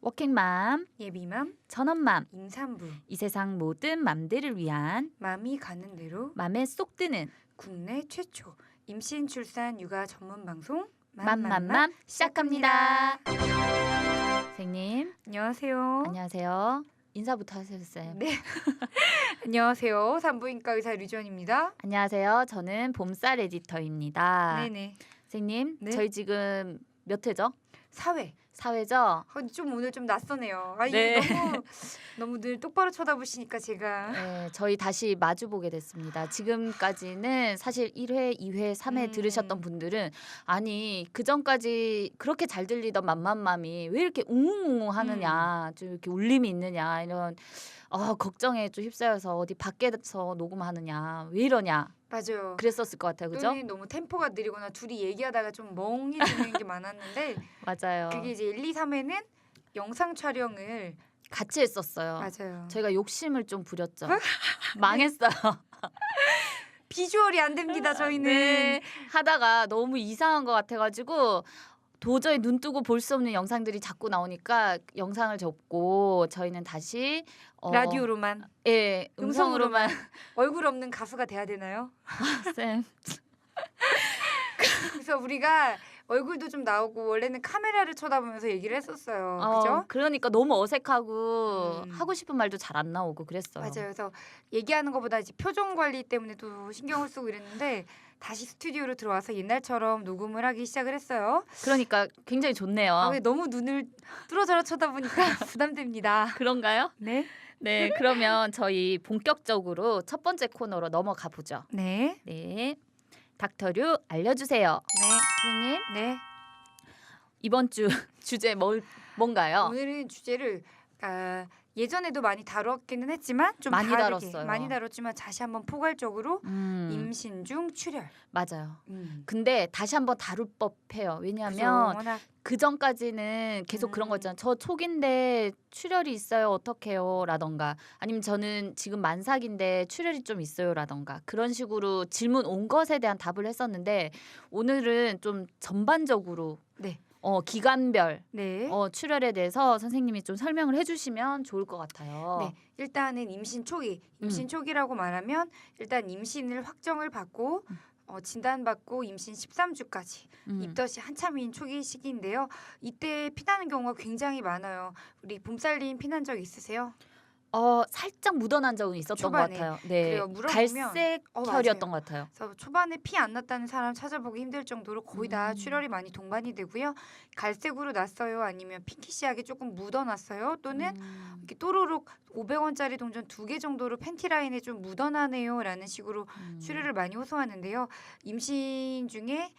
워킹맘, 예비맘, 전업맘, 임산부, 이 세상 모든 맘들을 위한 맘이 가는 대로 맘에 쏙 드는 국내 최초 임신, 출산, 육아 전문 방송 맘맘맘 시작합니다. 선생님, 안녕하세요. 안녕하세요. 인사부터 하세요, 쌤. 네. 안녕하세요. 산부인과 의사 류지원입니다. 안녕하세요. 저는 봄쌀 에디터입니다. 네네. 선생님, 네? 저희 지금 몇 회죠? 4회. 4회죠? 좀 오늘 좀 낯서네요. 아, 네. 이게 너무 늘 똑바로 쳐다보시니까 제가. 네, 저희 다시 마주보게 됐습니다. 지금까지는 사실 1회, 2회, 3회 들으셨던 분들은 아니 그전까지 그렇게 잘 들리던 맘맘맘이 왜 이렇게 웅웅 하느냐 좀 이렇게 울림이 있느냐 이런 걱정에 좀 휩싸여서 어디 밖에서 녹음하느냐 왜 이러냐 맞아요. 그랬었을 것 같아요. 그죠? 또는 너무 템포가 느리거나 둘이 얘기하다가 좀 멍해지는 게 많았는데 맞아요. 그게 이제 1, 2, 3회는 영상 촬영을 같이 했었어요. 맞아요. 저희가 욕심을 좀 부렸죠. 망했어요. 비주얼이 안 됩니다. 저희는. 네, 하다가 너무 이상한 것 같아가지고 도저히 눈 뜨고 볼 수 없는 영상들이 자꾸 나오니까 영상을 접고 저희는 다시 라디오로만 예, 음성으로만 얼굴 없는 가수가 돼야 되나요? 쌤. 그래서 우리가 얼굴도 좀 나오고 원래는 카메라를 쳐다보면서 얘기를 했었어요. 그죠? 그러니까 너무 어색하고 하고 싶은 말도 잘 안 나오고 그랬어요. 맞아요. 그래서 얘기하는 것보다 이제 표정 관리 때문에도 신경을 쓰고 이랬는데 다시 스튜디오로 들어와서 옛날처럼 녹음을 하기 시작을 했어요. 그러니까 굉장히 좋네요. 근데 너무 눈을 뚫어져라 쳐다보니까 부담됩니다. 그런가요? 네. 네, 그러면 저희 본격적으로 첫 번째 코너로 넘어가 보죠. 네. 네, 닥터류 알려주세요. 네. 선생님, 네. 이번 주 주제 뭔가요? 오늘은 주제를 예전에도 많이 다뤘기는 했지만 좀 많이 다르게 다뤘어요. 많이 다뤘지만 다시 한번 포괄적으로 임신 중 출혈. 맞아요. 근데 다시 한번 다룰 법해요. 왜냐하면 워낙 그 전까지는 계속 그런 거 있잖아요. 저 초기인데 출혈이 있어요. 어떡해요? 라던가 아니면 저는 지금 만삭인데 출혈이 좀 있어요. 라던가 그런 식으로 질문 온 것에 대한 답을 했었는데 오늘은 좀 전반적으로 네. 기간별 네. 출혈에 대해서 선생님이 좀 설명을 해주시면 좋을 것 같아요. 네. 일단은 임신 초기라고 말하면 일단 임신을 확정을 받고 진단받고 임신 13주까지 입덧이 한참인 초기 시기인데요. 이때 피나는 경우가 굉장히 많아요. 우리 봄살님 피난 적 있으세요? 살짝 묻어난 적은 있었던 초반에. 것 같아요. 네, 그래요. 물어보면 갈색 혈이었던 것 같아요. 그래서 초반에 피 안 났다는 사람 찾아보기 힘들 정도로 거의 다 출혈이 많이 동반이 되고요. 갈색으로 났어요. 아니면 핑키시하게 조금 묻어났어요. 또는 이렇게 또로록 500원짜리 동전 2개 정도로 팬티 라인에 좀 묻어나네요라는 식으로 출혈을 많이 호소하는데요. 임신 중에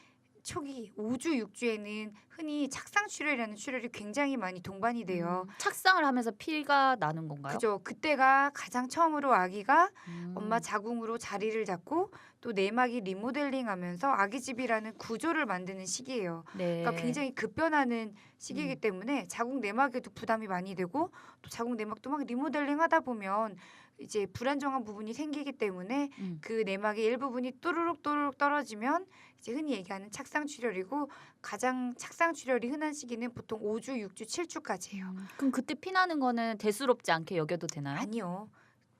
초기 5주, 6주에는 흔히 착상 출혈이라는 출혈이 굉장히 많이 동반이 돼요. 착상을 하면서 피가 나는 건가요? 그죠. 그때가 가장 처음으로 아기가 엄마 자궁으로 자리를 잡고 또 내막이 리모델링하면서 아기집이라는 구조를 만드는 시기예요. 네. 그러니까 굉장히 급변하는 시기이기 때문에 자궁 내막에도 부담이 많이 되고 또 자궁 내막도 막 리모델링 하다 보면 이제 불안정한 부분이 생기기 때문에 그 내막의 일부분이 또르륵 떨어지면 이제 흔히 얘기하는 착상 출혈이고 가장 착상 출혈이 흔한 시기는 보통 5주, 6주, 7주까지예요. 그럼 그때 피 나는 거는 대수롭지 않게 여겨도 되나요? 아니요.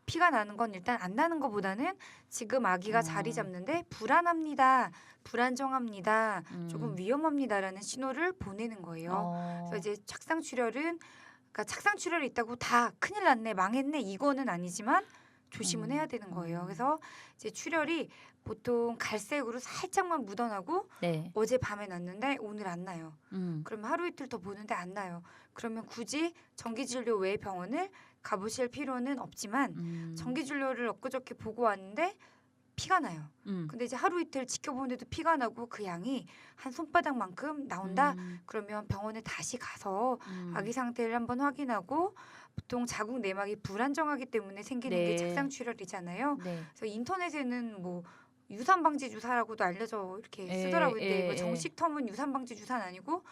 피가 나는 건 일단 안 나는 것보다는 지금 아기가 자리 잡는데 불안합니다. 불안정합니다. 조금 위험합니다라는 신호를 보내는 거예요. 그래서 이제 착상 출혈은 그러니까 착상 출혈이 있다고 다 큰일 났네, 망했네 이거는 아니지만 조심은 해야 되는 거예요. 그래서 이제 출혈이 보통 갈색으로 살짝만 묻어나고 네. 어제 밤에 났는데 오늘 안 나요. 그러면 하루 이틀 더 보는데 안 나요. 그러면 굳이 정기진료 외에 병원을 가보실 필요는 없지만 정기진료를 엊그저께 보고 왔는데 피가 나요. 근데 이제 하루 이틀 지켜보는데도 피가 나고 그 양이 한 손바닥만큼 나온다. 그러면 병원에 다시 가서 아기 상태를 한번 확인하고 보통 자궁 내막이 불안정하기 때문에 생기는 게 착상 출혈이잖아요. 네. 그래서 인터넷에는 뭐 유산 방지 주사라고도 알려져 이렇게 쓰더라고요. 근데 이거 정식 텀은 유산 방지 주사는 아니고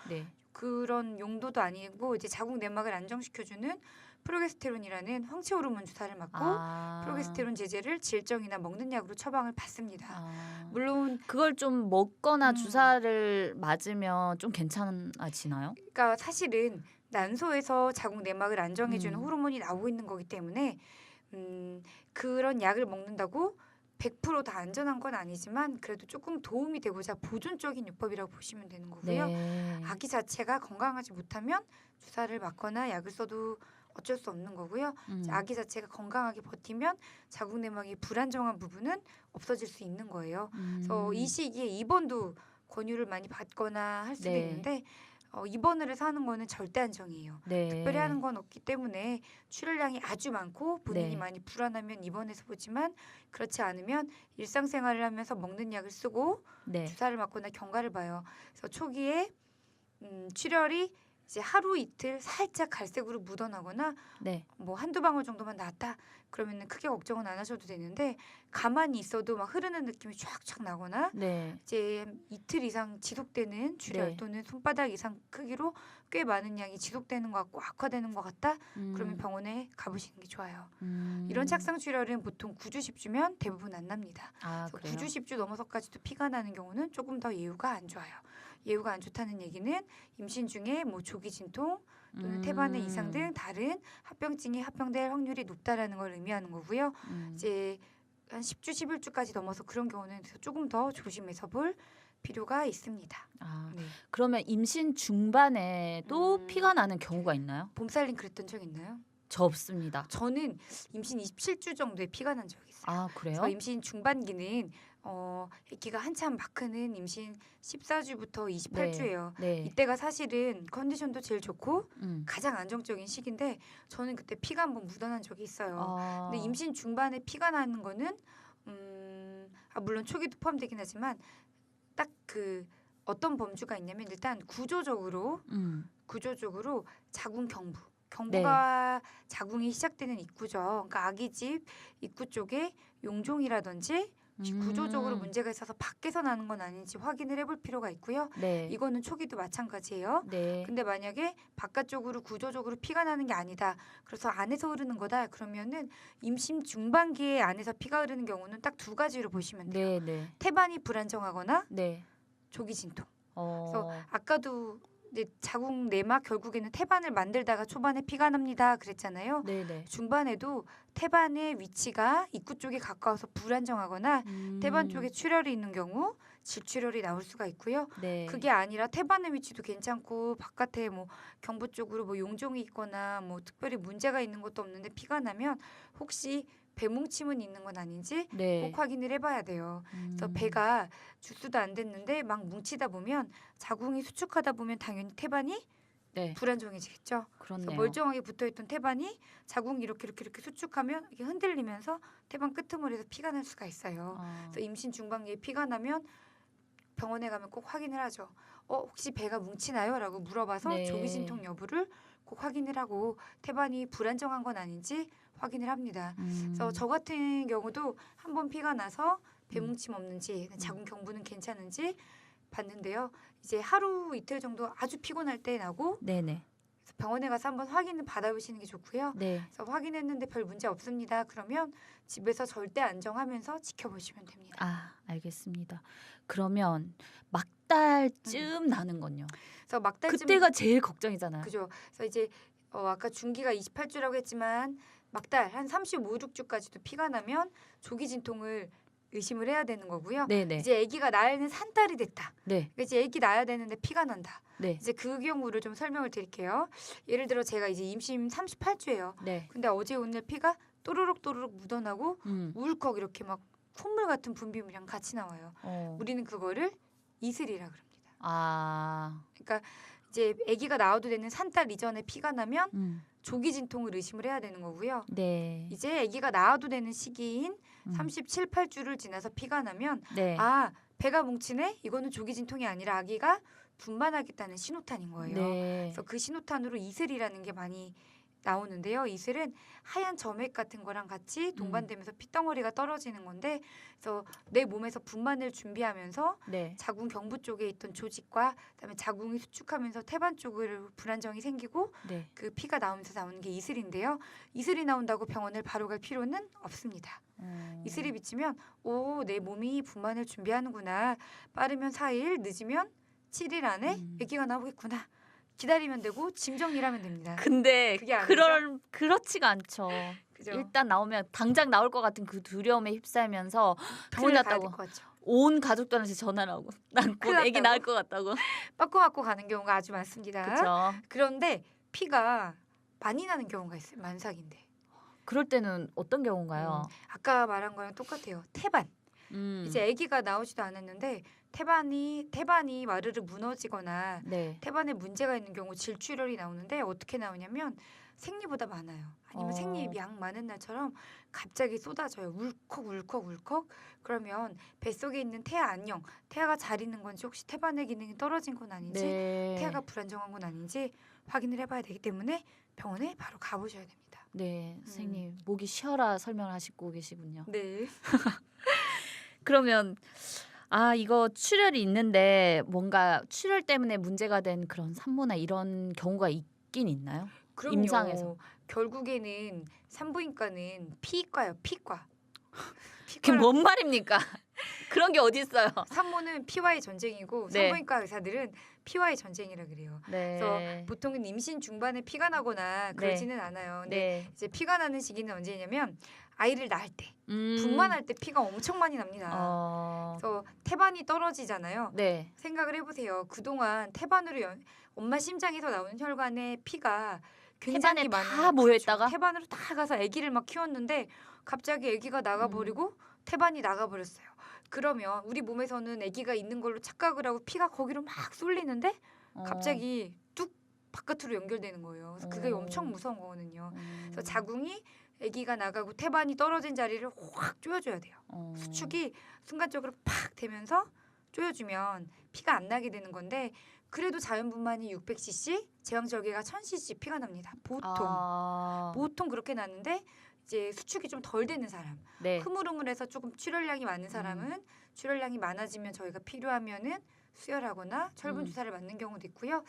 그런 용도도 아니고 이제 자궁 내막을 안정시켜주는 프로게스테론이라는 황체 호르몬 주사를 맞고 프로게스테론 제제를 질정이나 먹는 약으로 처방을 받습니다. 물론 그걸 좀 먹거나 주사를 맞으면 좀 괜찮아지나요? 그러니까 사실은 난소에서 자궁 내막을 안정해주는 호르몬이 나오고 있는 거기 때문에 그런 약을 먹는다고 100%다 안전한 건 아니지만 그래도 조금 도움이 되고자 보존적인 요법이라고 보시면 되는 거고요. 네. 아기 자체가 건강하지 못하면 주사를 맞거나 약을 써도 어쩔 수 없는 거고요. 아기 자체가 건강하게 버티면 자궁 내막이 불안정한 부분은 없어질 수 있는 거예요. 그래서 이 시기에 입원도 권유를 많이 받거나 할 수도 네. 있는데 입원을 해서 하는 거는 절대 안정이에요. 네. 특별히 하는 건 없기 때문에 출혈량이 아주 많고 본인이 네. 많이 불안하면 입원해서 보지만 그렇지 않으면 일상생활을 하면서 먹는 약을 쓰고 네. 주사를 맞거나 경과를 봐요. 그래서 초기에 출혈이 이제 하루 이틀 살짝 갈색으로 묻어나거나 네. 뭐 한두 방울 정도만 나왔다 그러면은 크게 걱정은 안 하셔도 되는데 가만히 있어도 막 흐르는 느낌이 쫙쫙 나거나 네. 이제 이틀 이상 지속되는 출혈 네. 또는 손바닥 이상 크기로 꽤 많은 양이 지속되는 것 같고 악화되는 것 같다 그러면 병원에 가보시는 게 좋아요. 이런 착상 출혈은 보통 9주 10주면 대부분 안 납니다. 그래요? 9주 10주 넘어서까지도 피가 나는 경우는 조금 더 예후가 안 좋아요. 예후가 안 좋다는 얘기는 임신 중에 뭐 조기 진통 또는 태반의 이상 등 다른 합병증이 합병될 확률이 높다라는 걸 의미하는 거고요. 이제 한 10주 11주까지 넘어서 그런 경우는 조금 더 조심해서 볼 필요가 있습니다. 네. 그러면 임신 중반에 또 피가 나는 경우가 있나요? 봄살님 그랬던 적 있나요? 저 없습니다. 저는 임신 27주 정도에 피가 난 적이 있어요. 그래요? 그래서 임신 중반기는 아기가 한참 막 크는 임신 14주부터 28주예요. 네. 이때가 사실은 컨디션도 제일 좋고 가장 안정적인 시기인데 저는 그때 피가 한번 묻어난 적이 있어요. 근데 임신 중반에 피가 나는 거는 물론 초기도 포함되긴 하지만 딱 그 어떤 범주가 있냐면 일단 구조적으로 자궁 경부가 자궁이 시작되는 입구죠. 그러니까 아기 집 입구 쪽에 용종이라든지 구조적으로 문제가 있어서 밖에서 나는 건 아닌지 확인을 해볼 필요가 있고요. 네. 이거는 초기도 마찬가지예요. 네. 근데 만약에 바깥쪽으로 구조적으로 피가 나는 게 아니다. 그래서 안에서 흐르는 거다. 그러면은 임신 중반기에 안에서 피가 흐르는 경우는 딱 두 가지로 보시면 돼요. 네. 태반이 불안정하거나 네. 조기 진통. 그래서 아까도 이제 자궁 내막 결국에는 태반을 만들다가 초반에 피가 납니다. 그랬잖아요. 네네. 중반에도 태반의 위치가 입구 쪽에 가까워서 불안정하거나 태반 쪽에 출혈이 있는 경우 질출혈이 나올 수가 있고요. 네. 그게 아니라 태반의 위치도 괜찮고 바깥에 뭐 경부 쪽으로 뭐 용종이 있거나 뭐 특별히 문제가 있는 것도 없는데 피가 나면 혹시 배뭉침은 있는 건 아닌지 꼭 확인을 해봐야 돼요. 그래서 배가 주스도 안 됐는데 막 뭉치다 보면 자궁이 수축하다 보면 당연히 태반이 불안정해지겠죠. 그래서 멀쩡하게 붙어있던 태반이 자궁이 이렇게 수축하면 이렇게 흔들리면서 태반 끄트머리에서 피가 날 수가 있어요. 그래서 임신 중반기에 피가 나면 병원에 가면 꼭 확인을 하죠. 혹시 배가 뭉치나요? 라고 물어봐서 조기 진통 여부를 꼭 확인을 하고 태반이 불안정한 건 아닌지 확인을 합니다. 그래서 저 같은 경우도 한번 피가 나서 배뭉침 없는지 자궁 경부는 괜찮은지 봤는데요. 이제 하루 이틀 정도 아주 피곤할 때 나고 그래서 병원에 가서 한번 확인을 받아보시는 게 좋고요. 그래서 확인했는데 별 문제 없습니다. 그러면 집에서 절대 안정하면서 지켜보시면 됩니다. 알겠습니다. 그러면 막달쯤 나는 건요. 그래서 막달쯤 그때가 제일 걱정이잖아요. 그죠. 그래서 이제 아까 중기가 28주라고 했지만 막달 한 35, 6주까지도 피가 나면 조기 진통을 의심을 해야 되는 거고요. 이제 아기가 낳는 산딸이 됐다. 그러니까 이제 아기 낳아야 되는데 피가 난다. 이제 그 경우를 좀 설명을 드릴게요. 예를 들어 제가 이제 임신 38주예요. 근데 어제 오늘 피가 또르륵 묻어나고 울컥 이렇게 막 콧물 같은 분비물이랑 같이 나와요. 우리는 그거를 이슬이라 그럽니다. 그러니까 이제 아기가 나와도 되는 산딸 이전에 피가 나면 조기 진통을 의심을 해야 되는 거고요. 이제 아기가 나와도 되는 시기인 37, 8주를 지나서 피가 나면 배가 뭉치네? 이거는 조기 진통이 아니라 아기가 분만하겠다는 신호탄인 거예요. 그래서 그 신호탄으로 이슬이라는 게 많이 나오는데요. 이슬은 하얀 점액 같은 거랑 같이 동반되면서 핏덩어리가 떨어지는 건데, 그래서 내 몸에서 분만을 준비하면서 네. 자궁 경부 쪽에 있던 조직과 그다음에 자궁이 수축하면서 태반 쪽으로 불안정이 생기고 네. 그 피가 나오면서 나오는 게 이슬인데요. 이슬이 나온다고 병원을 바로 갈 필요는 없습니다. 이슬이 비치면 오, 내 몸이 분만을 준비하는구나. 빠르면 4일, 늦으면 7일 안에 아기가 나오겠구나. 기다리면 되고 짐 정리를 하면 됩니다. 근데 그게 아니죠? 그렇지가 않죠. 그죠? 일단 나오면 당장 나올 것 같은 그 두려움에 휩싸이면서 큰일 병원을 가야 될 났다고 것 같죠. 온 가족들한테 전화를 하고 난 곧 큰일 아기 났다고? 낳을 것 같다고. 빠꾸 맞고 가는 경우가 아주 많습니다. 그렇죠. 그런데 피가 많이 나는 경우가 있어요. 만삭인데. 그럴 때는 어떤 경우인가요? 아까 말한 거랑 똑같아요. 태반. 이제 아기가 나오지도 않았는데 태반이 와르르 무너지거나 네. 태반에 문제가 있는 경우 질출혈이 나오는데 어떻게 나오냐면 생리보다 많아요. 아니면 생리 양 많은 날처럼 갑자기 쏟아져요. 울컥. 그러면 뱃속에 있는 태아 안녕, 태아가 잘 있는 건지 혹시 태반의 기능이 떨어진 건 아닌지 네. 태아가 불안정한 건 아닌지 확인을 해봐야 되기 때문에 병원에 바로 가보셔야 됩니다. 네, 선생님 목이 쉬어라 설명을 하시고 계시군요. 네. 그러면 이거 출혈이 있는데 뭔가 출혈 때문에 문제가 된 그런 산모나 이런 경우가 있긴 있나요? 그럼요. 임상에서. 결국에는 산부인과는 피과요. 피과. 그게 뭔 말입니까? 그런 게 어디 있어요? 산모는 피와의 전쟁이고 네. 산부인과 의사들은 피와의 전쟁이라 그래요. 네. 그래서 보통은 임신 중반에 피가 나거나 그러지는 않아요. 근데 네. 이제 피가 나는 시기는 언제냐면 아이를 낳을 때, 분만할 때 피가 엄청 많이 납니다. 그래서 태반이 떨어지잖아요. 네. 생각을 해보세요. 그동안 태반으로 엄마 심장에서 나오는 혈관에 피가 굉장히 태반에 많은 다 모여있다가? 그렇죠. 태반으로 다 가서 아기를 막 키웠는데 갑자기 아기가 나가버리고 태반이 나가버렸어요. 그러면 우리 몸에서는 아기가 있는 걸로 착각을 하고 피가 거기로 막 쏠리는데 갑자기 뚝 바깥으로 연결되는 거예요. 그래서 그게 엄청 무서운 거거든요. 그래서 자궁이 아기가 나가고 태반이 떨어진 자리를 확 조여줘야 돼요. 수축이 순간적으로 팍 되면서 조여주면 피가 안 나게 되는 건데 그래도 자연분만이 600cc, 제왕절개가 1000cc 피가 납니다. 보통 그렇게 나는데 이제 수축이 좀 덜 되는 사람, 네. 흐물흐물해서 조금 출혈량이 많은 사람은 출혈량이 많아지면 저희가 필요하면은 수혈하거나 철분 주사를 맞는 경우도 있고요.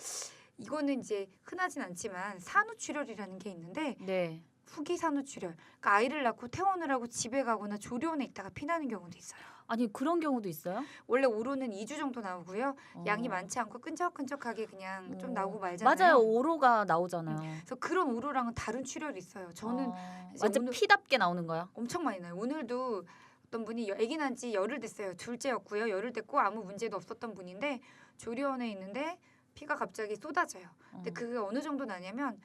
이거는 이제 흔하진 않지만 산후출혈이라는 게 있는데 네. 후기 산후출혈, 그러니까 아이를 낳고 퇴원을 하고 집에 가거나 조리원에 있다가 피나는 경우도 있어요. 아니 그런 경우도 있어요? 원래 오로는 2주 정도 나오고요. 양이 많지 않고 끈적끈적하게 그냥 좀 나오고 말잖아요. 맞아요. 오로가 나오잖아요. 그래서 그런 오로랑은 다른 출혈이 있어요. 저는 이제 완전 오늘 피답게 나오는 거야? 엄청 많이 나요. 오늘도 어떤 분이 아기 난 지 열흘 됐어요. 둘째였고요. 열흘 됐고 아무 문제도 없었던 분인데 조리원에 있는데 피가 갑자기 쏟아져요. 근데 그게 어느 정도 나냐면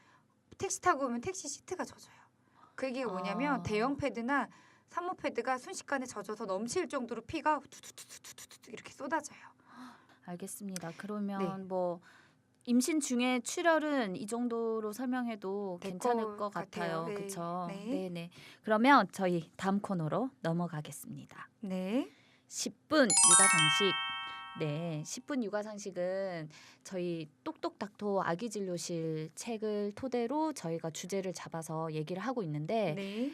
택시 타고 오면 택시 시트가 젖어요. 그 얘기가 뭐냐면 대형 패드나 산모 패드가 순식간에 젖어서 넘칠 정도로 피가 투투투투투투 이렇게 쏟아져요. 알겠습니다. 그러면 뭐 임신 중에 출혈은 이 정도로 설명해도 괜찮을 것 같아요. 네. 그렇죠? 네. 네. 그러면 저희 다음 코너로 넘어가겠습니다. 네. 10분 육아상식. 네, 10분 육아상식은 저희 똑똑닥토 아기진료실 책을 토대로 저희가 주제를 잡아서 얘기를 하고 있는데 네.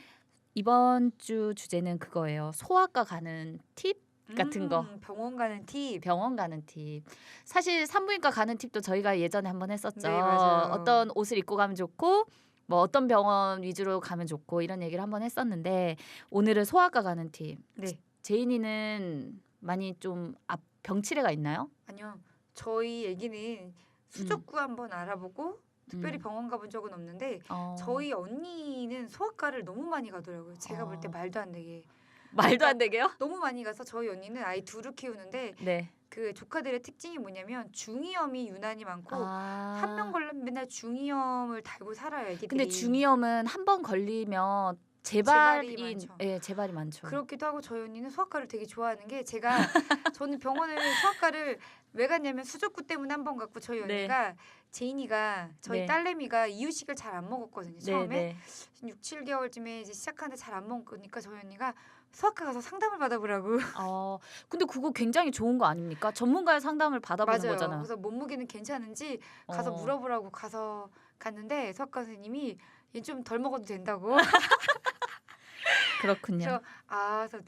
이번 주 주제는 그거예요. 소아과 가는 팁 같은 거. 병원 가는 팁. 병원 가는 팁. 사실 산부인과 가는 팁도 저희가 예전에 한번 했었죠. 네, 맞아요. 어떤 옷을 입고 가면 좋고 뭐 어떤 병원 위주로 가면 좋고 이런 얘기를 한번 했었는데 오늘은 소아과 가는 팁. 네. 제인이는 많이 좀 병치레가 있나요? 아니요. 저희 애기는 수족구 한번 알아보고 특별히 병원 가본 적은 없는데 저희 언니는 소아과를 너무 많이 가더라고요. 제가 볼 때 말도 안 되게. 말도 안 되게요? 너무 많이 가서 저희 언니는 아이 둘을 키우는데 네. 그 조카들의 특징이 뭐냐면 중이염이 유난히 많고 한 명 걸리면 맨날 중이염을 달고 살아요. 애기들이. 근데 중이염은 한 번 걸리면 재발이 많죠. 그렇기도 하고 저희 언니는 소아과를 되게 좋아하는 게 저는 병원을 소아과를 왜 갔냐면 수족구 때문에 한 번 갔고 저희 언니가 제인이가 저희 딸내미가 이유식을 잘 안 먹었거든요. 처음에 6, 7개월쯤에 이제 시작하는데 잘 안 먹으니까 저희 언니가 소아과 가서 상담을 받아보라고. 근데 그거 굉장히 좋은 거 아닙니까? 전문가의 상담을 받아보는 맞아요. 거잖아요. 그래서 몸무게는 괜찮은지 가서 물어보라고 갔는데 소아과 선생님이 얘 좀 덜 먹어도 된다고. 그렇군요. 그래서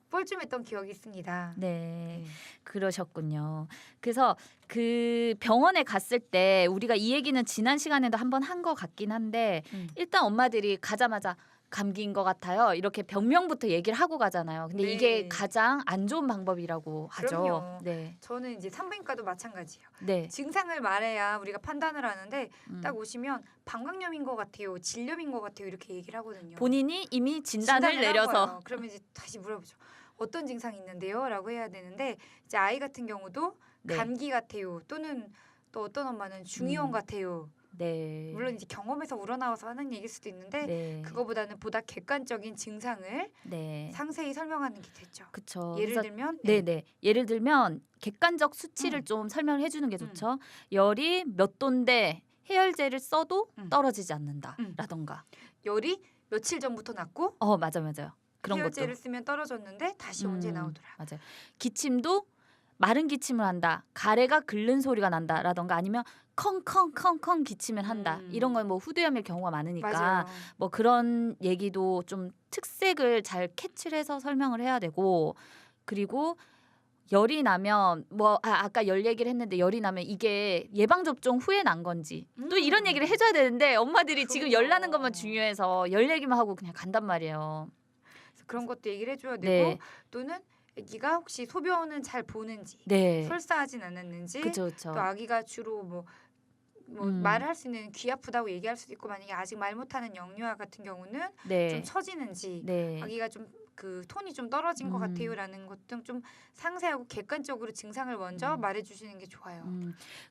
뻘쭘했던 기억이 있습니다. 네, 그러셨군요. 그래서 그 병원에 갔을 때 우리가 이 얘기는 지난 시간에도 한번 한 것 같긴 한데 일단 엄마들이 가자마자 감기인 것 같아요. 이렇게 병명부터 얘기를 하고 가잖아요. 근데 네. 이게 가장 안 좋은 방법이라고 하죠. 그럼요. 네, 저는 이제 산부인과도 마찬가지예요. 네. 증상을 말해야 우리가 판단을 하는데 딱 음. 오시면 방광염인 것 같아요, 질염인 것 같아요 이렇게 얘기를 하거든요. 본인이 이미 진단을 한 내려서 거예요. 그러면 이제 다시 물어보죠. 어떤 증상이 있는데요?라고 해야 되는데 이제 아이 같은 경우도 네. 감기 같아요. 또는 또 어떤 엄마는 중이염 같아요. 네. 물론 이제 경험에서 우러나와서 하는 얘기일 수도 있는데 네. 그거보다는 보다 객관적인 증상을 네. 상세히 설명하는 게 좋죠. 그쵸. 예를 그래서 들면 네네. 예를 들면 객관적 수치를 좀 설명을 해주는 게 좋죠. 열이 몇 도인데 해열제를 써도 떨어지지 않는다라던가. 열이 며칠 전부터 났고 맞아요. 그런 해열제를 것도. 쓰면 떨어졌는데 다시 언제 나오더라. 맞아요. 기침도 마른 기침을 한다. 가래가 긁는 소리가 난다라던가 아니면 컹컹컹컹 기침을 한다. 이런 건 뭐 후두염일 경우가 많으니까 맞아요. 뭐 그런 얘기도 좀 특색을 잘 캐치를 해서 설명을 해야 되고 그리고 열이 나면 뭐 아까 열 얘기를 했는데 열이 나면 이게 예방 접종 후에 난 건지 또 이런 얘기를 해줘야 되는데 엄마들이 지금 열 나는 것만 중요해서 열 얘기만 하고 그냥 간단 말이에요. 그래서 그런 것도 얘기를 해줘야 되고 네. 또는 아기가 혹시 소변은 잘 보는지 네. 설사하진 않았는지 그쵸. 또 아기가 주로 뭐 말을 할 수 있는 귀 아프다고 얘기할 수도 있고 만약에 아직 말 못하는 영유아 같은 경우는 네. 좀 처지는지 네. 아기가 좀 그 톤이 좀 떨어진 것 같아요라는 것 등 좀 상세하고 객관적으로 증상을 먼저 말해주시는 게 좋아요.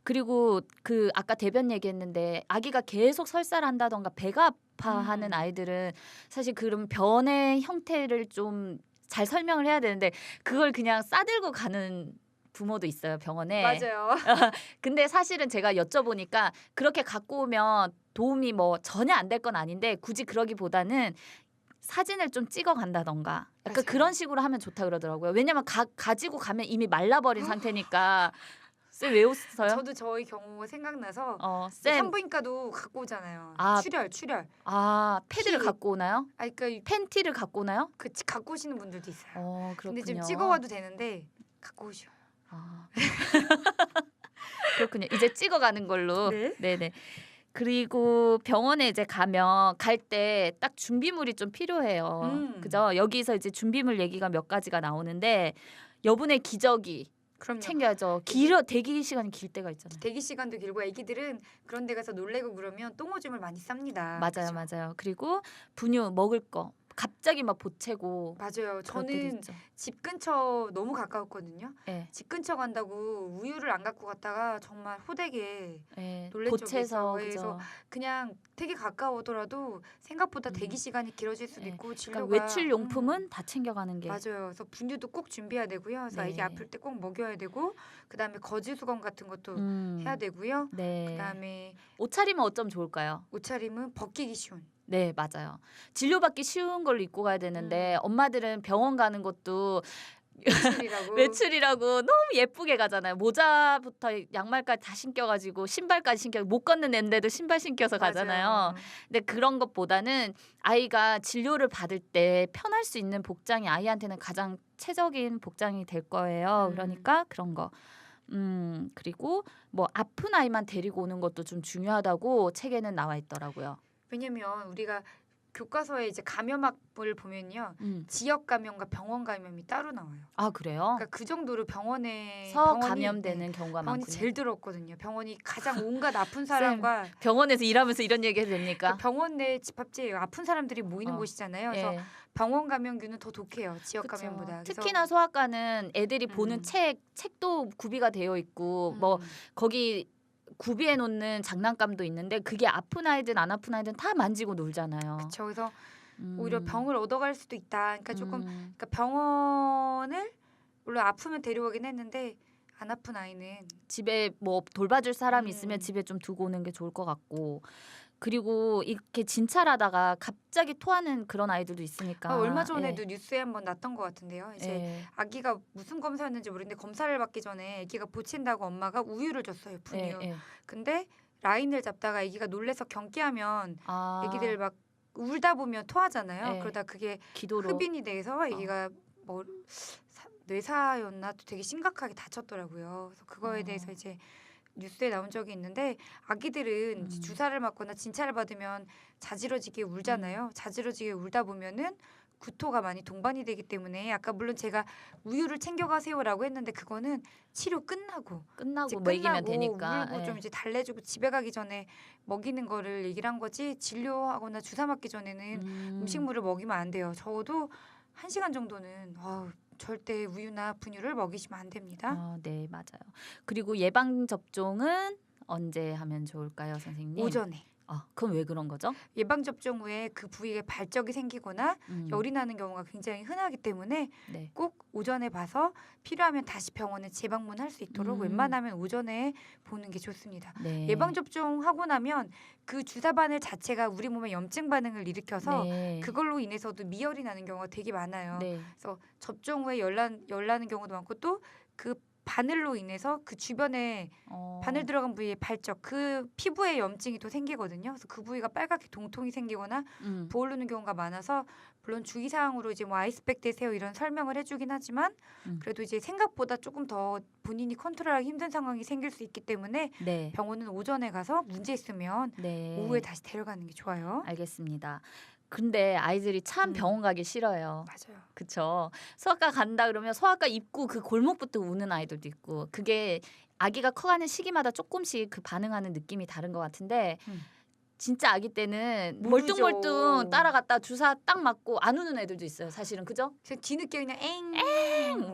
그리고 그 아까 대변 얘기했는데 아기가 계속 설사를 한다던가 배가 아파하는 아이들은 사실 그런 변의 형태를 좀 잘 설명을 해야 되는데 그걸 그냥 싸들고 가는 부모도 있어요 병원에. 맞아요. 근데 사실은 제가 여쭤보니까 그렇게 갖고 오면 도움이 뭐 전혀 안 될 건 아닌데 굳이 그러기보다는 사진을 좀 찍어 간다던가 약간 맞아요. 그런 식으로 하면 좋다 그러더라고요. 왜냐면 가지고 가면 이미 말라버린 상태니까. 쌤 왜 웃어요? 저도 저희 경우가 생각나서 쌤. 산부인과도 갖고 오잖아요. 출혈. 패드를 피. 갖고 오나요? 그러니까 팬티를 갖고 오나요? 갖고 오시는 분들도 있어요. 그렇군요. 근데 지금 찍어와도 되는데 갖고 오셔요. 그렇군요. 이제 찍어가는 걸로. 네. 네네. 그리고 병원에 이제 가면 갈 때 딱 준비물이 좀 필요해요. 그죠? 여기서 이제 준비물 얘기가 몇 가지가 나오는데 여분의 기저귀 그럼요. 챙겨야죠. 대기 시간이 길 때가 있잖아요. 대기 시간도 길고 아기들은 그런 데 가서 놀래고 그러면 똥오줌을 많이 쌉니다. 맞아요, 그죠? 맞아요. 그리고 분유 먹을 거 갑자기 막 보채고 맞아요. 그럴 때도 저는 있죠. 집 근처 너무 가까웠거든요. 네. 집 근처 간다고 우유를 안 갖고 갔다가 정말 호되게 네. 놀란 적이 보채서 있어요. 그죠. 그래서 그냥 되게 가까우더라도 생각보다 대기 시간이 길어질 수도 네. 있고 그러니까 진료가 외출 용품은 다 챙겨가는 게 맞아요. 그래서 분유도 꼭 준비해야 되고요. 그래서 아기 네. 아플 때 꼭 먹여야 되고 그다음에 거즈 수건 같은 것도 해야 되고요. 네. 그다음에 옷차림은 어쩜 좋을까요? 옷차림은 벗기기 쉬운. 네, 맞아요. 진료받기 쉬운 걸로 입고 가야 되는데 엄마들은 병원 가는 것도 외출이라고. 외출이라고 너무 예쁘게 가잖아요. 모자부터 양말까지 다 신겨가지고 신발까지 신겨 못 걷는 애인데도 신발 신겨서 가잖아요. 맞아요. 근데 그런 것보다는 아이가 진료를 받을 때 편할 수 있는 복장이 아이한테는 가장 최적인 복장이 될 거예요. 그러니까 그런 거. 그리고 뭐 아픈 아이만 데리고 오는 것도 좀 중요하다고 책에는 나와 있더라고요. 왜냐면 우리가 교과서에 이제 감염학을 보면요. 지역 감염과 병원 감염이 따로 나와요. 아, 그래요? 그러니까 그 정도로 병원이 감염되는 경우가 병원이 많군요. 제일 들었거든요. 병원이 가장 온갖 아픈 사람과 병원에서 일하면서 이런 얘기 해도 됩니까? 병원 내 집합지 아픈 사람들이 모이는 곳이잖아요. 그래서 병원 감염균은 더 독해요. 지역 그쵸. 감염보다. 특히나 소아과는 애들이 보는 책도 구비가 되어 있고 뭐 거기 구비해 놓는 장난감도 있는데 그게 아픈 아이든 안 아픈 아이든 다 만지고 놀잖아요. 그렇죠. 그래서 오히려 병을 얻어갈 수도 있다. 그러니까 조금 그러니까 병원을 물론 아프면 데려오긴 했는데 안 아픈 아이는 집에 뭐 돌봐줄 사람이 있으면 집에 좀 두고 오는 게 좋을 것 같고 그리고 이렇게 진찰하다가 갑자기 토하는 그런 아이들도 있으니까 얼마 전에도 뉴스에 한번 났던 것 같은데요. 이제 아기가 무슨 검사였는지 모르겠는데 검사를 받기 전에 아기가 보챈다고 엄마가 우유를 줬어요. 분유. 근데 라인을 잡다가 아기가 놀래서 경기하면 아, 아기들 막 울다 보면 토하잖아요. 네. 그러다 그게 기도로. 흡인이 돼서 아기가 뭐 뇌사였나 또 되게 심각하게 다쳤더라고요. 그래서 그거에 대해서 이제 뉴스에 나온 적이 있는데 아기들은 이제 주사를 맞거나 진찰을 받으면 자지러지게 울잖아요. 자지러지게 울다 보면은 구토가 많이 동반이 되기 때문에 아까 물론 제가 우유를 챙겨가세요라고 했는데 그거는 치료 끝나고 이제 먹이면 끝나고 되니까. 울고 예. 좀 이제 달래주고 집에 가기 전에 먹이는 거를 얘기를 한 거지 진료하거나 주사 맞기 전에는 음식물을 먹이면 안 돼요. 적어도 1시간 정도는 절대 우유나 분유를 먹이시면 안 됩니다. 네, 맞아요. 그리고 예방 접종은 언제 하면 좋을까요, 선생님? 오전에. 그럼 왜 그런 거죠? 예방 접종 후에 그 부위에 발적이 생기거나 열이 나는 경우가 굉장히 흔하기 때문에 네. 꼭 오전에 봐서 필요하면 다시 병원에 재방문할 수 있도록 웬만하면 오전에 보는 게 좋습니다. 네. 예방 접종하고 나면 그 주사 바늘 자체가 우리 몸에 염증 반응을 일으켜서 네. 그걸로 인해서도 미열이 나는 경우가 되게 많아요. 네. 그래서 접종 후에 열나는 경우도 많고 또 그 바늘로 인해서 그 주변에 바늘 들어간 부위에 발적, 그 피부에 염증이 또 생기거든요. 그래서 그 부위가 빨갛게 동통이 생기거나 부어오르는 경우가 많아서 물론 주의사항으로 이제 뭐 아이스백 대세요 이런 설명을 해주긴 하지만 그래도 이제 생각보다 조금 더 본인이 컨트롤하기 힘든 상황이 생길 수 있기 때문에 네. 병원은 오전에 가서 문제 있으면 네. 오후에 다시 데려가는 게 좋아요. 알겠습니다. 근데 아이들이 참 병원 가기 싫어요. 맞아요. 그쵸? 소아과 간다 그러면 소아과 입구 그 골목부터 우는 아이들도 있고 그게 아기가 커가는 시기마다 조금씩 그 반응하는 느낌이 다른 것 같은데 진짜 아기 때는 모르죠. 멀뚱멀뚱 따라갔다 주사 딱 맞고 안 우는 애들도 있어요. 사실은 그죠? 그래서 뒤늦게 그냥 엥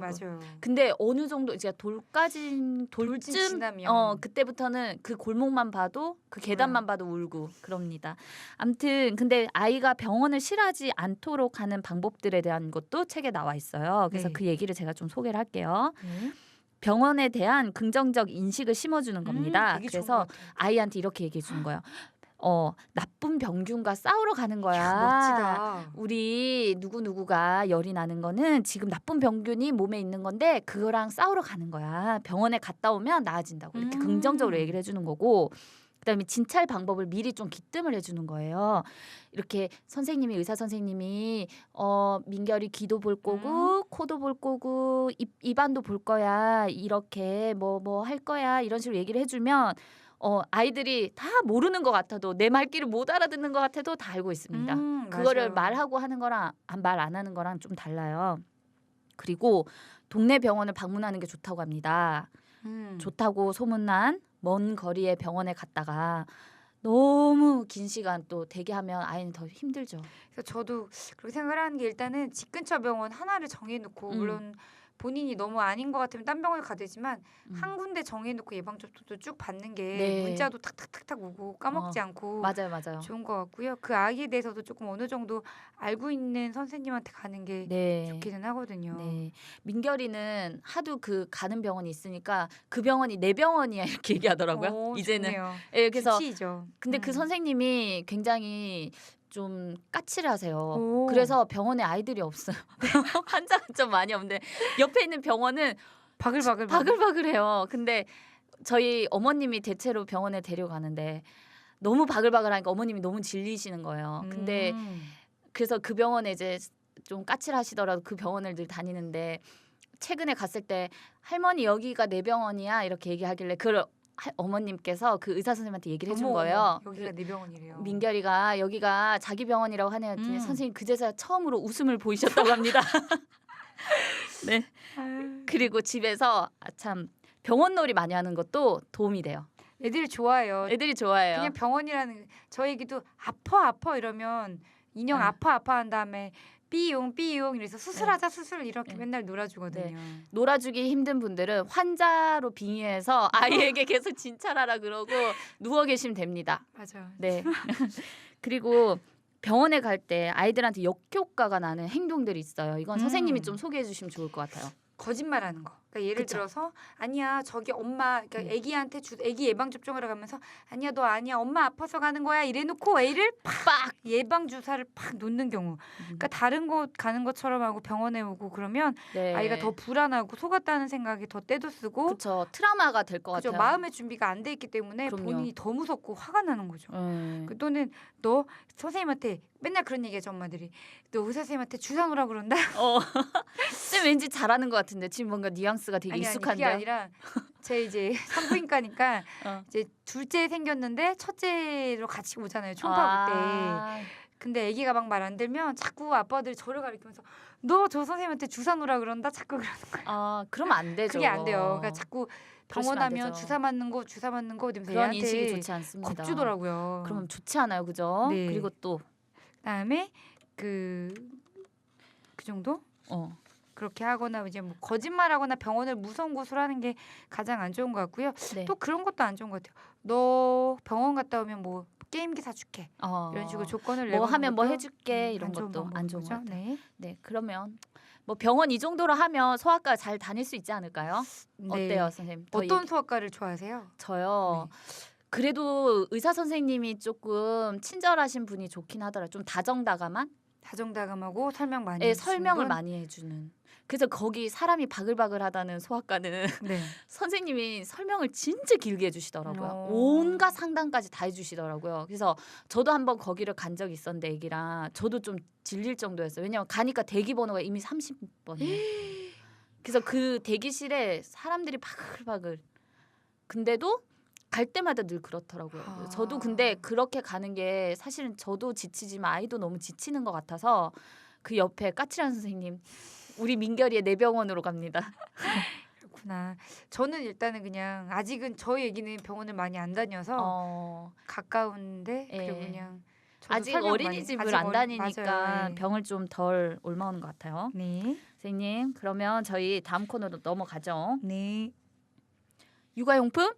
맞아요. 근데 어느 정도 이제 돌쯤 지나면. 그때부터는 그 골목만 봐도 그 계단만 봐도 울고 그럽니다. 아무튼 근데 아이가 병원을 싫어하지 않도록 하는 방법들에 대한 것도 책에 나와 있어요. 그래서 네. 그 얘기를 제가 좀 소개를 할게요. 병원에 대한 긍정적 인식을 심어주는 겁니다. 되게 좋은 그래서 것 같아요. 아이한테 이렇게 얘기해 주는 거예요. 나쁜 병균과 싸우러 가는 거야. 멋지다. 우리 누구누구가 열이 나는 거는 지금 나쁜 병균이 몸에 있는 건데 그거랑 싸우러 가는 거야. 병원에 갔다 오면 나아진다고 이렇게 긍정적으로 얘기를 해주는 거고 그다음에 진찰 방법을 미리 좀 기뜸을 해주는 거예요. 이렇게 선생님이 의사 선생님이 민결이 귀도 볼 거고 코도 볼 거고 입안도 볼 거야. 이렇게 뭐 할 거야. 이런 식으로 얘기를 해주면 아이들이 다 모르는 것 같아도 내 말귀를 못 알아듣는 것 같아도 다 알고 있습니다. 그거를 맞아요. 말하고 하는 거랑 말 안 하는 거랑 좀 달라요. 그리고 동네 병원을 방문하는 게 좋다고 합니다. 좋다고 소문난 먼 거리의 병원에 갔다가 너무 긴 시간 또 대기하면 아이는 더 힘들죠. 그래서 저도 그렇게 생각을 하는 게 일단은 집 근처 병원 하나를 정해놓고 물론 본인이 너무 아닌 것 같으면 딴 병원을 가되지만 한 군데 정해놓고 예방접종도 쭉 받는 게 네. 문자도 탁탁탁탁 오고 까먹지 않고 맞아요. 좋은 것 같고요. 그 아이에 대해서도 조금 어느 정도 알고 있는 선생님한테 가는 게 네. 좋기는 하거든요. 네. 민결이는 하도 그 가는 병원이 있으니까 그 병원이 내 병원이야 이렇게 얘기하더라고요. 이제는. 좋네요. 예, 그래서 규칙이죠. 근데 그 선생님이 굉장히 좀 까칠하세요. 오. 그래서 병원에 아이들이 없어요. 환자가 좀 많이 없는데 옆에 있는 병원은 바글바글해요. 근데 저희 어머님이 대체로 병원에 데려가는데 너무 바글바글하니까 어머님이 너무 질리시는 거예요. 근데 그래서 그 병원에 이제 좀 까칠하시더라도 그 병원을 늘 다니는데 최근에 갔을 때 할머니 여기가 내 병원이야 이렇게 얘기하길래 그걸 어머님께서 그 의사 선생님한테 얘기를 해준 거예요. 여기가 내 병원이래요. 민결이가 여기가 자기 병원이라고 하네요. 했더니 선생님 그제서야 처음으로 웃음을 보이셨다고 합니다. 네. 그리고 집에서 참 병원놀이 많이 하는 것도 도움이 돼요. 애들이 좋아해요. 애들이 좋아해요. 그냥 병원이라는 저 얘기도 아파 이러면 인형 아파 한 다음에 삐용 이래서 수술하자 수술 이렇게 맨날 놀아주거든요. 놀아주기 힘든 분들은 환자로 빙의해서 아이에게 계속 진찰하라 그러고 누워 계시면 됩니다. 맞아요. 네. 그리고 병원에 갈 때 아이들한테 역효과가 나는 행동들이 있어요. 이건 선생님이 좀 소개해 주시면 좋을 것 같아요. 거짓말하는 거. 그러니까 예를 그쵸. 들어서 아니야 저기 엄마 그러니까 애기한테 애기 예방 접종하러 가면서 아니야 너 아니야 엄마 아파서 가는 거야 이래놓고 애를 빡. 예방 주사를 팍 놓는 경우. 그러니까 다른 곳 가는 것처럼 하고 병원에 오고 그러면 네. 아이가 더 불안하고 속았다는 생각이 더 떼도 쓰고 그쵸. 트라우마가 될 것 그죠. 같아요. 마음의 준비가 안 돼 있기 때문에 그럼요. 본인이 더 무섭고 화가 나는 거죠. 또는 너 선생님한테 맨날 그런 얘기하죠 엄마들이. 너 의사 선생님한테 주사 놓으라 그런다. 쌤 왠지 잘하는 것 같은데 지금 뭔가 뉘앙스가 되게 아니 그게 익숙한데요. 아니라 제 이제 산부인과니까 어. 이제 둘째 생겼는데 첫째로 같이 오잖아요 총파 올 때. 아, 근데 아기가 막 말 안 들면 자꾸 아빠들이 저를 가리키면서 너 저 선생님한테 주사 놓으라 그런다 자꾸 그러는 거예요. 그러면 안 되죠. 그게 안 돼요. 그러니까 자꾸 병원 그러시면 안 하면 되죠. 주사 맞는 거 이러면서 그런 얘한테 인식이 좋지 않습니다. 겁주더라고요. 그러면 좋지 않아요, 그죠? 네. 그리고 또 그다음에 그 정도? 그렇게 하거나 이제 뭐 거짓말하거나 병원을 무서운 곳으로 하는 게 가장 안 좋은 것 같고요. 네. 또 그런 것도 안 좋은 것 같아요. 너 병원 갔다 오면 뭐 게임기 사줄게 이런 식으로 조건을 뭐 내거는 하면 뭐 것도, 해줄게 이런 안 좋은 것도 안 좋은 것 방법인 같아요. 거죠. 네. 네, 그러면 뭐 병원 이 정도로 하면 소아과 잘 다닐 수 있지 않을까요? 네. 어때요, 선생님? 더 어떤 소아과를 좋아하세요? 저요. 네. 그래도 의사 선생님이 조금 친절하신 분이 좋긴 하더라고요. 좀 다정다감한? 다정다감하고 설명 많이 예, 해주시는 설명을 분? 많이 해주는. 그래서 거기 사람이 바글바글하다는 소아과는 네. 선생님이 설명을 진짜 길게 해주시더라고요. 온갖 상담까지 다 해주시더라고요. 그래서 저도 한번 거기를 간 적이 있었는데 애기랑 저도 좀 질릴 정도였어요. 왜냐면 가니까 대기 번호가 이미 30번이에요. 그래서 그 대기실에 사람들이 바글바글. 근데도 갈 때마다 늘 그렇더라고요. 저도 근데 그렇게 가는 게 사실은 저도 지치지만 아이도 너무 지치는 것 같아서 그 옆에 까칠한 선생님 우리 민결이의 내 병원으로 갑니다. 그렇구나. 저는 일단은 그냥 아직은 저희 애기는 병원을 많이 안 다녀서 가까운데 예. 그리고 그냥 저도 아직 설명 어린이집을 아직 안 다니니까 맞아요. 예. 병을 좀 덜 올마오는 것 같아요. 네. 선생님 그러면 저희 다음 코너로 넘어가죠. 네. 육아용품?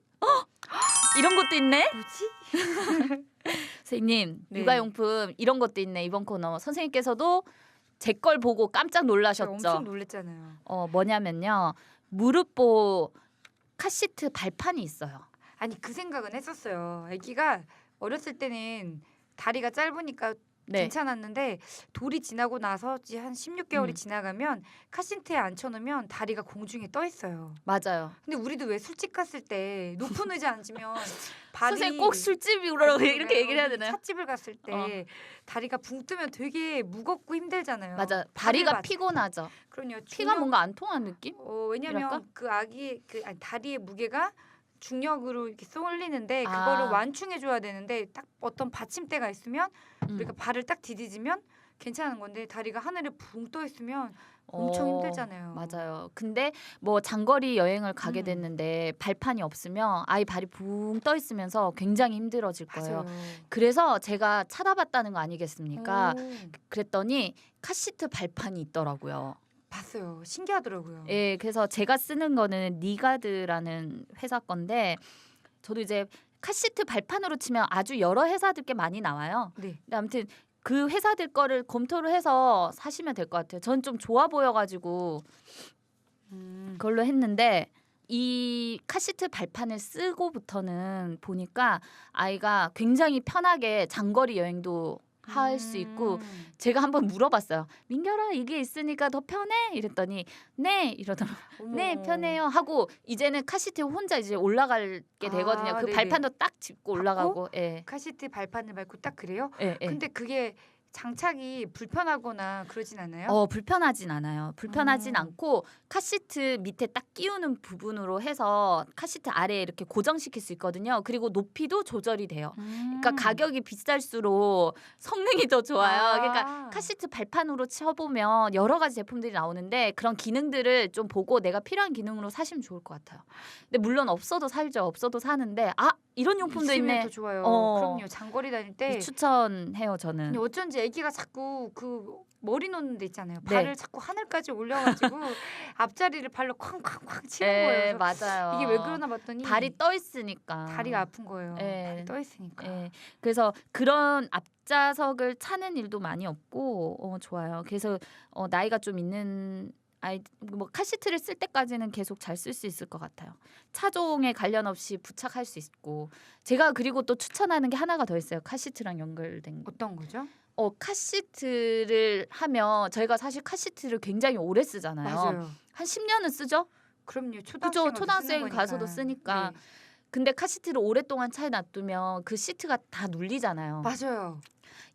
이런 것도 있네. 뭐지? 선생님 네. 육아용품 이런 것도 있네. 이번 코너 선생님께서도 제 걸 보고 깜짝 제가 놀라셨죠. 엄청 놀랬잖아요. 뭐냐면요. 무릎보 카시트 발판이 있어요. 아니 그 생각은 했었어요. 아기가 어렸을 때는 다리가 짧으니까 네. 괜찮았는데 돌이 지나고 나서 이제 한 16개월이 음. 지나가면 카시트에 앉혀놓으면 다리가 공중에 떠 있어요. 맞아요. 근데 우리도 왜 술집 갔을 때 높은 의자 앉으면 발이 선생님 꼭 술집이라고 이렇게 얘기를 해야 되나요? 찻집을 갔을 때 다리가 붕 뜨면 되게 무겁고 힘들잖아요. 맞아. 다리가 발을 피곤하죠. 그럼요. 피가 뭔가 안 통하는 느낌? 왜냐면 이랄까? 그 아기 다리의 무게가 중력으로 이렇게 쏠리는데 아. 그거를 완충해 줘야 되는데 딱 어떤 받침대가 있으면 음. 우리가 발을 딱 디디지면 괜찮은 건데 다리가 하늘에 붕 떠 있으면 엄청 힘들잖아요. 맞아요. 근데 뭐 장거리 여행을 가게 음. 됐는데 발판이 없으면 아이 발이 붕 떠 있으면서 굉장히 힘들어질 거예요. 맞아요. 그래서 제가 찾아봤다는 거 아니겠습니까? 오, 그랬더니 카시트 발판이 있더라고요. 봤어요. 신기하더라고요. 예, 그래서 제가 쓰는 거는 니가드라는 회사 건데 저도 이제 카시트 발판으로 치면 아주 여러 회사들 게 많이 나와요. 네. 근데 아무튼 그 회사들 거를 검토를 해서 사시면 될 것 같아요. 전 좀 좋아 보여가지고 그걸로 했는데 이 카시트 발판을 쓰고부터는 보니까 아이가 굉장히 편하게 장거리 여행도 할 수 있고 제가 한번 물어봤어요. 민결아 이게 있으니까 더 편해? 이랬더니 네 이러더라고요. 어머. 네 편해요 하고 이제는 카시트에 혼자 이제 올라가게 되거든요. 그 네네. 발판도 딱 짚고 받고? 올라가고. 예. 카시트 발판을 밟고 딱 그래요? 예, 예. 근데 그게 장착이 불편하거나 그러진 않아요? 불편하진 않아요. 불편하진 않고 카시트 밑에 딱 끼우는 부분으로 해서 카시트 아래에 이렇게 고정시킬 수 있거든요. 그리고 높이도 조절이 돼요. 그러니까 가격이 비쌀수록 성능이 더 좋아요. 그러니까 카시트 발판으로 쳐보면 여러 가지 제품들이 나오는데 그런 기능들을 좀 보고 내가 필요한 기능으로 사시면 좋을 것 같아요. 근데 물론 없어도 살죠. 없어도 사는데 이런 용품도 있으면 있네. 더 좋아요. 어. 그럼요. 장거리 다닐 때 추천해요 저는. 근데 어쩐지 아기가 자꾸 그 머리 놓는 데 있잖아요. 네. 발을 자꾸 하늘까지 올려가지고 앞자리를 발로 쾅쾅쾅 치는 예, 거예요. 그래서 맞아요. 이게 왜 그러나 봤더니 발이 떠 있으니까. 다리가 아픈 거예요. 예. 발이 떠 있으니까. 예. 그래서 그런 앞좌석을 차는 일도 많이 없고 좋아요. 그래서 나이가 좀 있는 뭐 카시트를 쓸 때까지는 계속 잘 쓸 수 있을 것 같아요. 차종에 관련 없이 부착할 수 있고 제가 그리고 또 추천하는 게 하나가 더 있어요. 카시트랑 연결된 거. 어떤 거죠? 카시트를 하면 저희가 사실 카시트를 굉장히 오래 쓰잖아요. 맞아요. 한 10년은 쓰죠. 그럼요. 그죠? 초등학생 가서도 쓰니까. 네. 근데 카시트를 오랫동안 차에 놔두면 그 시트가 다 눌리잖아요. 맞아요.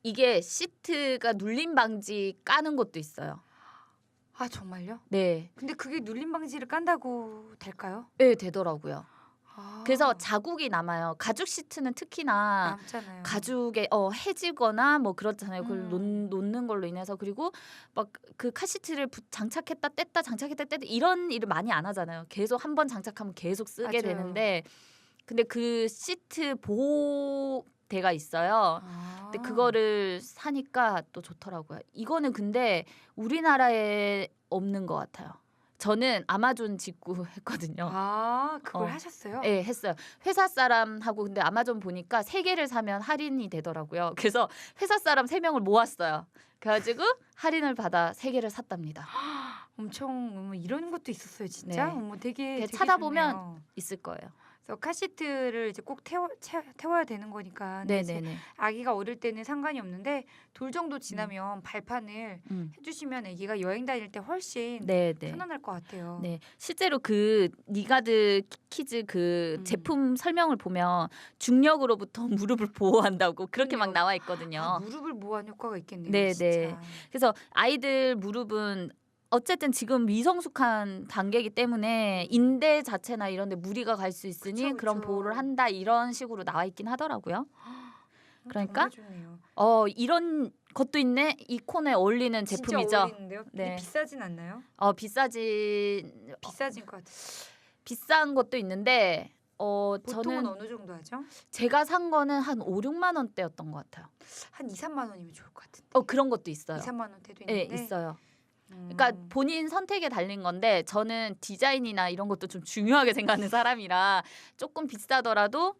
이게 시트가 눌림 방지 까는 것도 있어요. 아 정말요? 네. 근데 그게 눌림 방지를 깐다고 될까요? 네, 되더라고요. 아, 그래서 자국이 남아요. 가죽 시트는 특히나 남잖아요. 가죽에 해지거나 뭐 그렇잖아요. 그걸 놓는 걸로 인해서 그리고 막 그 카시트를 장착했다 뗐다 장착했다 뗐다 이런 일을 많이 안 하잖아요. 계속 한 번 장착하면 계속 쓰게 맞아요. 되는데 근데 그 시트 보호대가 있어요. 근데 그거를 사니까 또 좋더라고요. 이거는 근데 우리나라에 없는 것 같아요. 저는 아마존 직구 했거든요. 그걸 하셨어요? 네, 했어요. 회사 사람하고 근데 아마존 보니까 3개를 사면 할인이 되더라고요. 그래서 회사 사람 3명을 모았어요. 그래가지고 할인을 받아 3개를 샀답니다. 엄청 이런 것도 있었어요, 진짜. 네. 되게 찾아보면 좋네요. 있을 거예요. 그래서 카시트를 이제 꼭 태워야 되는 거니까. 근데 이제 네네네. 아기가 어릴 때는 상관이 없는데 돌 정도 지나면 발판을 해주시면 아기가 여행 다닐 때 훨씬 네네. 편안할 것 같아요. 네, 실제로 그 니가드 키즈 그 제품 설명을 보면 중력으로부터 무릎을 보호한다고 그렇게 막 그럼요. 나와 있거든요. 무릎을 보호하는 효과가 있겠네요. 네, 진짜. 네. 그래서 아이들 무릎은 어쨌든 지금 미성숙한 단계이기 때문에 인대 자체나 이런 데 무리가 갈 수 있으니 그쵸, 그런 그쵸. 보호를 한다 이런 식으로 나와 있긴 하더라고요. 그러니까 정말 좋네요. 이런 것도 있네. 이 코너에 어울리는 제품이죠. 진짜 어울리는데요? 네. 비싸진 않나요? 비싸진 비싸진 것 같아요. 비싼 것도 있는데 보통은 저는 어느 정도 하죠? 제가 산 거는 한 5, 6만 원대였던 것 같아요. 한 2, 3만 원이면 좋을 것 같은데. 그런 것도 있어요. 2, 3만 원대도 네, 있는데. 있어요. 그러니까 본인 선택에 달린 건데 저는 디자인이나 이런 것도 좀 중요하게 생각하는 사람이라 조금 비싸더라도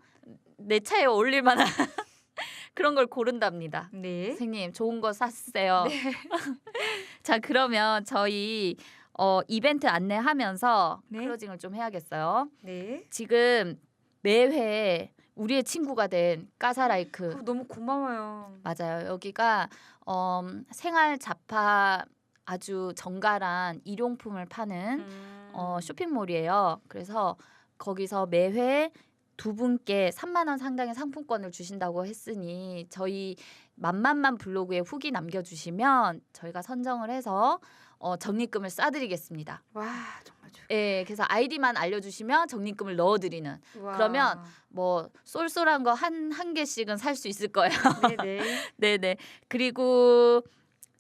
내 차에 어울릴 만한 그런 걸 고른답니다. 네. 선생님 좋은 거 샀으세요. 네. 자, 그러면 저희 이벤트 안내하면서 네. 클로징을 좀 해야겠어요. 네. 지금 매회 우리의 친구가 된 까사라이크 너무 고마워요. 맞아요. 여기가 생활 잡화 아주 정갈한 일용품을 파는 쇼핑몰이에요. 그래서 거기서 매회 2분께 3만 원 상당의 상품권을 주신다고 했으니 저희 맘맘맘 블로그에 후기 남겨주시면 저희가 선정을 해서 적립금을 싸드리겠습니다. 와 정말 좋아요. 예, 그래서 아이디만 알려주시면 적립금을 넣어드리는. 와. 그러면 뭐 쏠쏠한 거 한 개씩은 살 수 있을 거예요. 네네. 네네. 그리고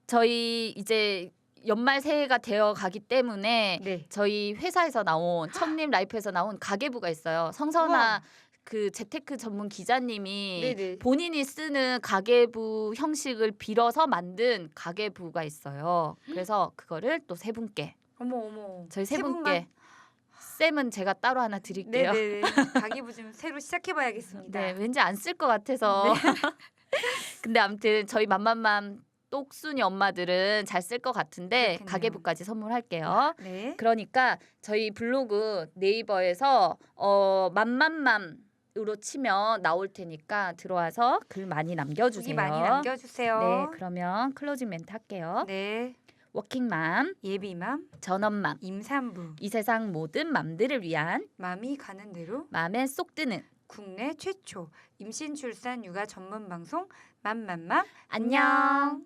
저희 이제 연말 새해가 되어 가기 때문에 네. 저희 회사에서 나온 청림 라이프에서 나온 가계부가 있어요. 성선아 우와. 그 재테크 전문 기자님이 네네. 본인이 쓰는 가계부 형식을 빌어서 만든 가계부가 있어요. 그래서 그거를 또 3분께 어머. 저희 3분께 분만? 쌤은 제가 따로 하나 드릴게요. 네네. 가계부 좀 새로 시작해봐야겠습니다. 네, 왠지 안 쓸 것 같아서. 근데 아무튼 저희 맘맘맘 똑순이 엄마들은 잘 쓸 것 같은데 그렇겠네요. 가계부까지 선물할게요. 네. 그러니까 저희 블로그 네이버에서 맘맘맘으로 치면 나올 테니까 들어와서 글 많이 남겨주세요. 후기 많이 남겨주세요. 네, 그러면 클로징 멘트 할게요. 네. 워킹맘, 예비맘, 전업맘, 임산부, 이 세상 모든 맘들을 위한 맘이 가는 대로 맘에 쏙 드는 국내 최초 임신 출산 육아 전문 방송 맘맘맘 안녕.